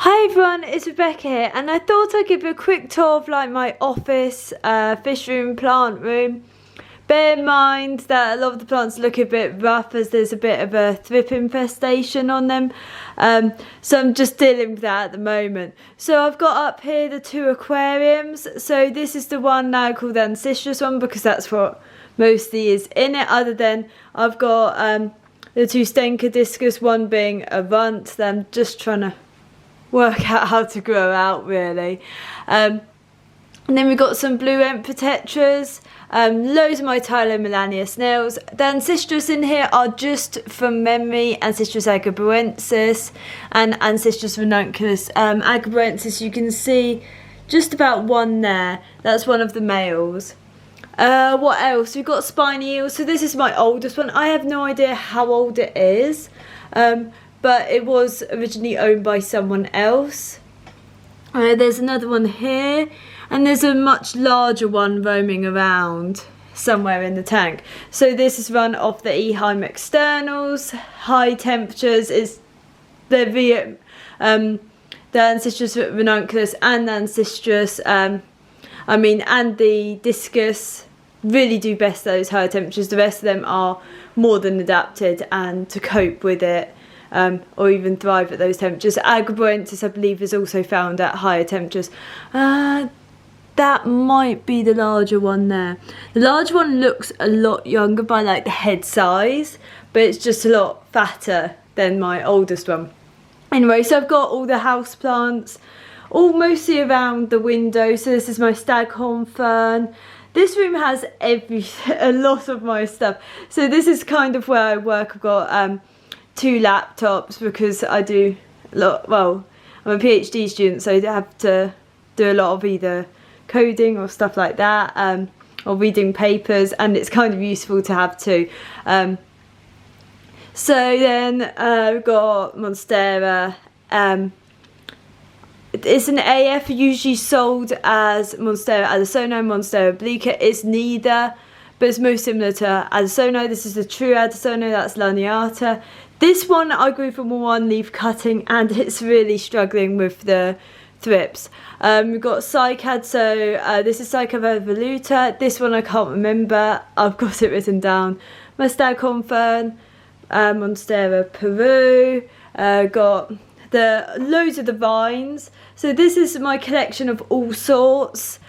Hi everyone, it's Rebecca here, and I thought I'd give you a quick tour of like my office, fish room, plant room. Bear in mind that a lot of the plants look a bit rough as there's a bit of a thrip infestation on them. So I'm just dealing with that at the moment. So I've got up here the two aquariums. So this is the one now called the Antherium one because that's what mostly is in it, other than I've got the two Cycad discus, one being a runt that I'm just trying to work out how to grow out really. And then we've got some blue Empertetras, loads of my Tylomelania snails. The Antherium in here are just from memory Antherium agaboensis and Antherium ranunculus. Agaboensis, you can see just about one there, that's one of the males. What else? We've got spiny eels. So this is my oldest one. I have no idea how old it is. But it was originally owned by someone else. There's another one here, and there's a much larger one roaming around somewhere in the tank. So this is run off the Eheim externals. High temperatures is the Antherium ranunculus and the Antherium, and the discus really do best those higher temperatures. The rest of them are more than adapted and to cope with it. Or even thrive at those temperatures. Agaboensis, I believe, is also found at higher temperatures. That might be the larger one there. The larger one looks a lot younger by like the head size, but it's just a lot fatter than my oldest one. Anyway, so I've got all the house plants, all mostly around the window. So this is my staghorn fern. This room has a lot of my stuff. So this is kind of where I work. I've got two laptops because I do a lot, well, I'm a PhD student, so I have to do a lot of either coding or stuff like that, or reading papers, and it's kind of useful to have two. So then we've got Monstera. It's an AF, usually sold as Monstera Addisoni, Monstera obliqua. It's neither, but it's most similar to Addisoni. This is the true Addisoni, that's Laniata. This one I grew from a one leaf cutting, and it's really struggling with the thrips. We've got Cycad, so this is Cycad evoluta. This one I can't remember, I've got it written down. My staghorn fern, Monstera Peru, got loads of the vines. So this is my collection of all sorts.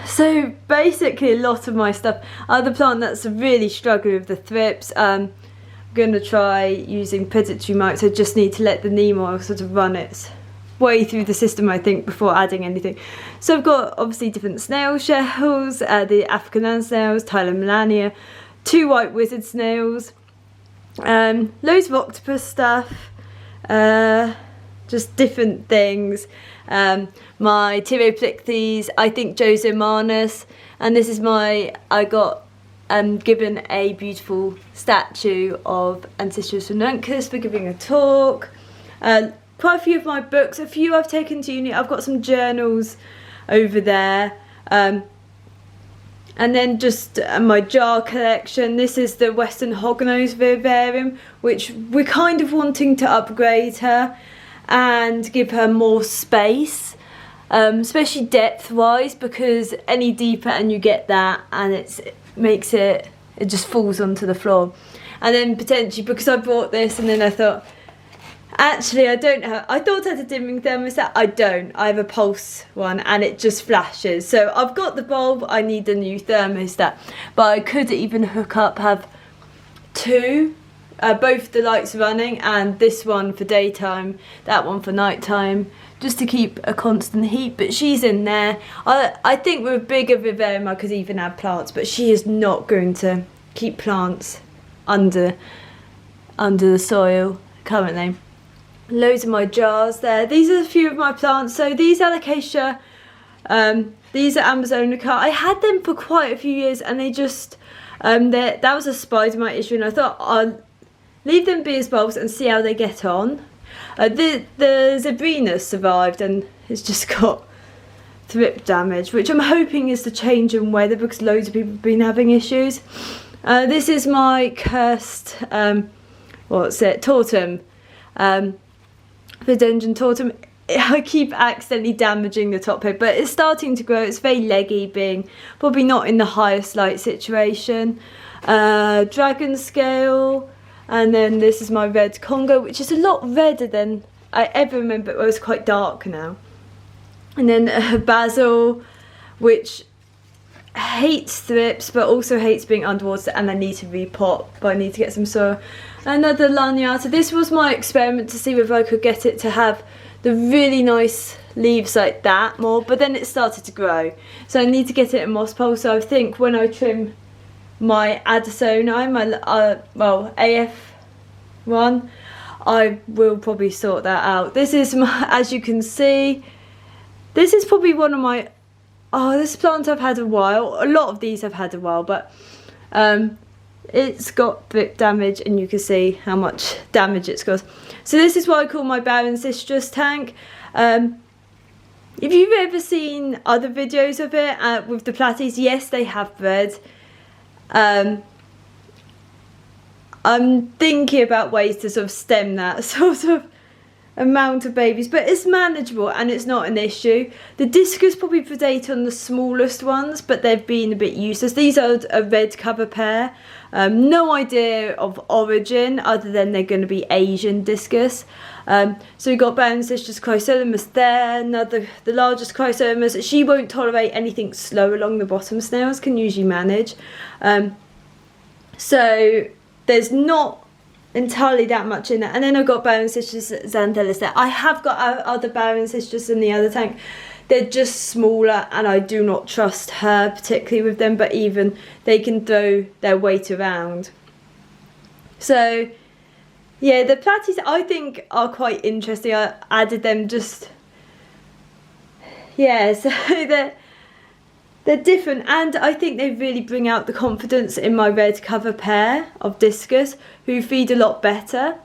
So basically a lot of my stuff. The plant that's really struggling with the thrips. I'm going to try using predatory mites. I just need to let the neem oil sort of run its way through the system, I think, before adding anything. So I've got obviously different snail shells, the African land snails, Tylomelania, two white wizard snails, loads of octopus stuff, just different things. My Tyroplectes, I think Josomanus, and this is I got given a beautiful statue of Antherium ranunculus for giving a talk. Quite a few of my books, a few I've taken to uni. I've got some journals over there. And then just my jar collection. This is the Western Hognose vivarium, which we're kind of wanting to upgrade her and give her more space, especially depth wise, because any deeper and you get that and it just falls onto the floor. And then potentially, because I bought this and then I thought, actually I thought I had a dimming thermostat. I have a pulse one and it just flashes. So I've got the bulb, I need a new thermostat, but I could even have two, both the lights running, and this one for daytime, that one for nighttime, just to keep a constant heat. But she's in there. I think with a bigger vivarium I could even add plants, but she is not going to keep plants under the soil currently. Loads of my jars there. These are a few of my plants. So these alocasia, these are Amazonica. I had them for quite a few years, and they just that was a spider mite issue, and I thought I'll leave them be as bulbs and see how they get on. The Zebrinus survived, and it's just got thrip damage, which I'm hoping is the change in weather because loads of people have been having issues. This is my cursed, Tortum. Philodendron tortum. I keep accidentally damaging the top here, but it's starting to grow. It's very leggy, being probably not in the highest light situation. Dragon scale, and then this is my red Congo, which is a lot redder than I ever remember. It was quite dark now. And then basil, which hates thrips but also hates being underwater, and I need to repot, but I need to get some soil. Another laniata. This was my experiment to see whether I could get it to have the really nice leaves like that more, but then it started to grow, so I need to get it in moss pole. So I think when I trim my Addisoni, my well, AF1, I will probably sort that out. This is my, as you can see, this is probably one of my, this plant I've had a while. A lot of these I've had a while, but it's got drip damage, and you can see how much damage it's got. So this is what I call my barren citrus tank. If you've ever seen other videos of it with the platies, yes, they have bred. I'm thinking about ways to sort of stem that sort of amount of babies, but it's manageable and it's not an issue. The discus probably predate on the smallest ones, but they've been a bit useless. These are a red cover pair. No idea of origin other than they're going to be Asian discus. So we've got barren citrus chrysolemus there, the largest chrysolemus. She won't tolerate anything slow along the bottom. Snails can usually manage. So there's not entirely that much in it. And then I've got barren citrus xanthelis there. I have got other barren citrus in the other tank. They're just smaller, and I do not trust her particularly with them, but even they can throw their weight around. So yeah, the platies I think are quite interesting. I added them just, yeah, so they're different, and I think they really bring out the confidence in my red cover pair of discus, who feed a lot better.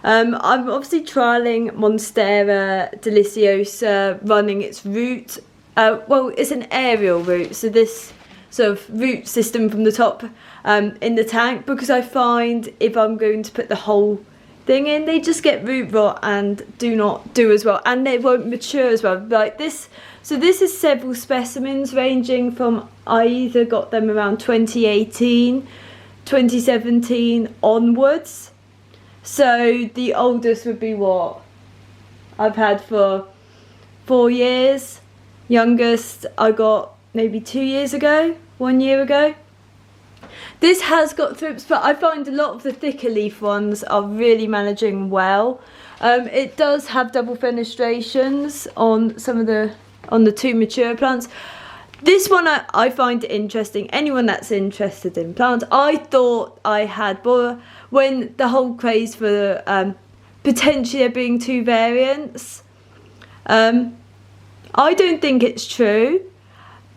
I'm obviously trialling Monstera deliciosa, running its root. Well, it's an aerial root, so this sort of root system from the top in the tank, because I find if I'm going to put the whole thing in, they just get root rot and do not do as well, and they won't mature as well. Like this. So this is several specimens ranging from, I either got them around 2018, 2017 onwards. So the oldest would be what I've had for 4 years. Youngest I got maybe 2 years ago, 1 year ago. This has got thrips, but I find a lot of the thicker leaf ones are really managing well. It does have double fenestrations on some of the two mature plants. This one I find interesting. Anyone that's interested in plants, I thought I had more when the whole craze for potentially there being 2 variants. I don't think it's true,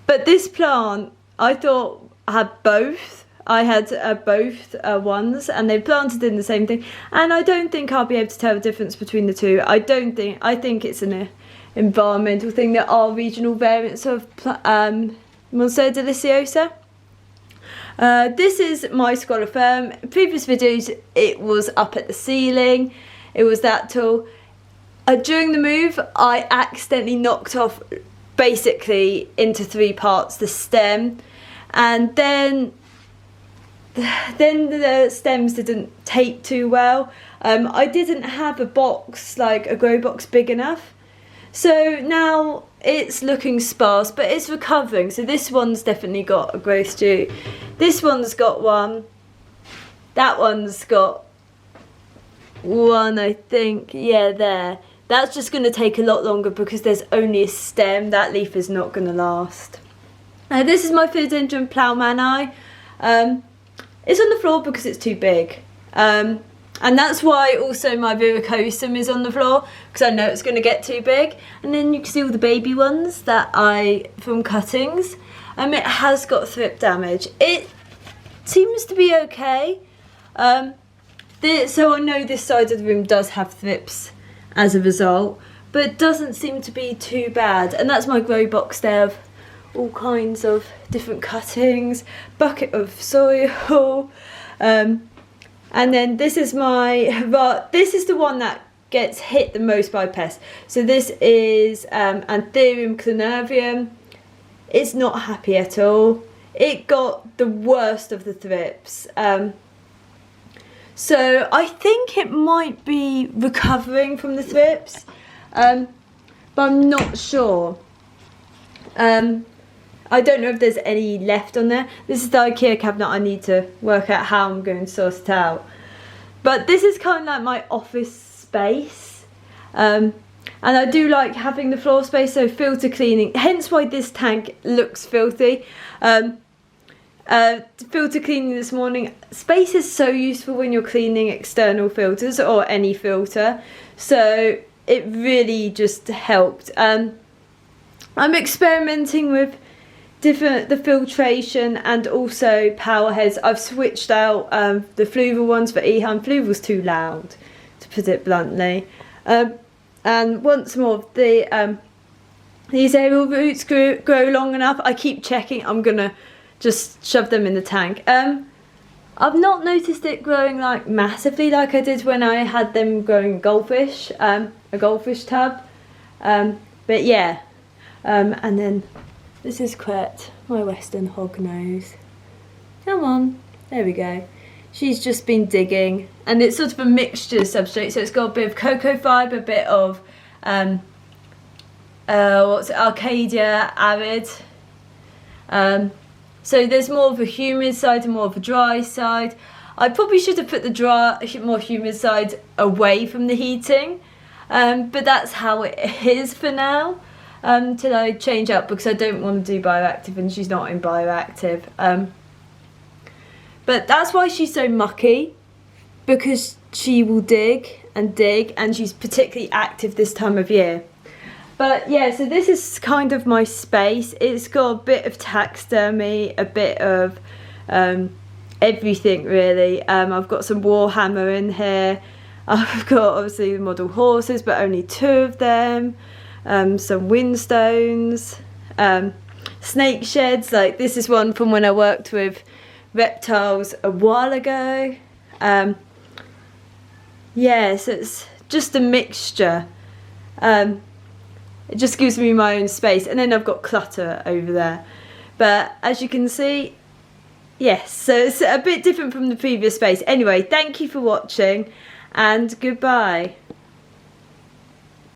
but this plant I thought had both. I had both ones, and they planted in the same thing, and I don't think I'll be able to tell the difference between the two. I think it's an environmental thing. There are regional variants of Monstera deliciosa. This is my Scoliferum. In previous videos it was up at the ceiling, it was that tall. During the move I accidentally knocked off basically into 3 parts the stem, and then the stems didn't take too well. I didn't have a box, like a grow box big enough. So now it's looking sparse, but it's recovering. So this one's definitely got a growth due. This one's got one. That one's got one, I think. Yeah, there. That's just going to take a lot longer because there's only a stem. That leaf is not going to last. This is my Philodendron plougmani. It's on the floor because it's too big. And that's why also my verrucosum is on the floor, because I know it's going to get too big. And then you can see all the baby ones that from cuttings. It has got thrip damage. It seems to be okay. So I know this side of the room does have thrips as a result, but it doesn't seem to be too bad. And that's my grow box there of all kinds of different cuttings, bucket of soil. And then this is this is the one that gets hit the most by pests. So this is Antherium Canarvium. It's not happy at all. It got the worst of the thrips. So I think it might be recovering from the thrips, but I'm not sure. I don't know if there's any left on there. This is the IKEA cabinet. I need to work out how I'm going to sort it out. But this is kind of like my office space. And I do like having the floor space, so filter cleaning. Hence why this tank looks filthy. Filter cleaning this morning. Space is so useful when you're cleaning external filters or any filter. So it really just helped. I'm experimenting with the filtration and also power heads. I've switched out the fluval ones for Ehan. Fluval's too loud, to put it bluntly. And once more, these aerial roots grow long enough. I keep checking. I'm gonna just shove them in the tank. I've not noticed it growing like massively like I did when I had them growing goldfish, a goldfish tub. But yeah, and then this is Quet, my western hognose. Come on, there we go. She's just been digging, and it's sort of a mixture substrate, so it's got a bit of cocoa fibre, a bit of Arcadia arid. So there's more of a humid side and more of a dry side. I probably should have put the more humid side away from the heating, but that's how it is for now. Till I change up, because I don't want to do bioactive and she's not in bioactive. But that's why she's so mucky, because she will dig, and she's particularly active this time of year. But yeah, so this is kind of my space. It's got a bit of taxidermy, a bit of everything really. I've got some Warhammer in here. I've got obviously the model horses, but only 2 of them. Some windstones, snake sheds. Like this is one from when I worked with reptiles a while ago. Yeah, so it's just a mixture. It just gives me my own space, and then I've got clutter over there. But as you can see, yes, so it's a bit different from the previous space. Anyway, thank you for watching, and goodbye.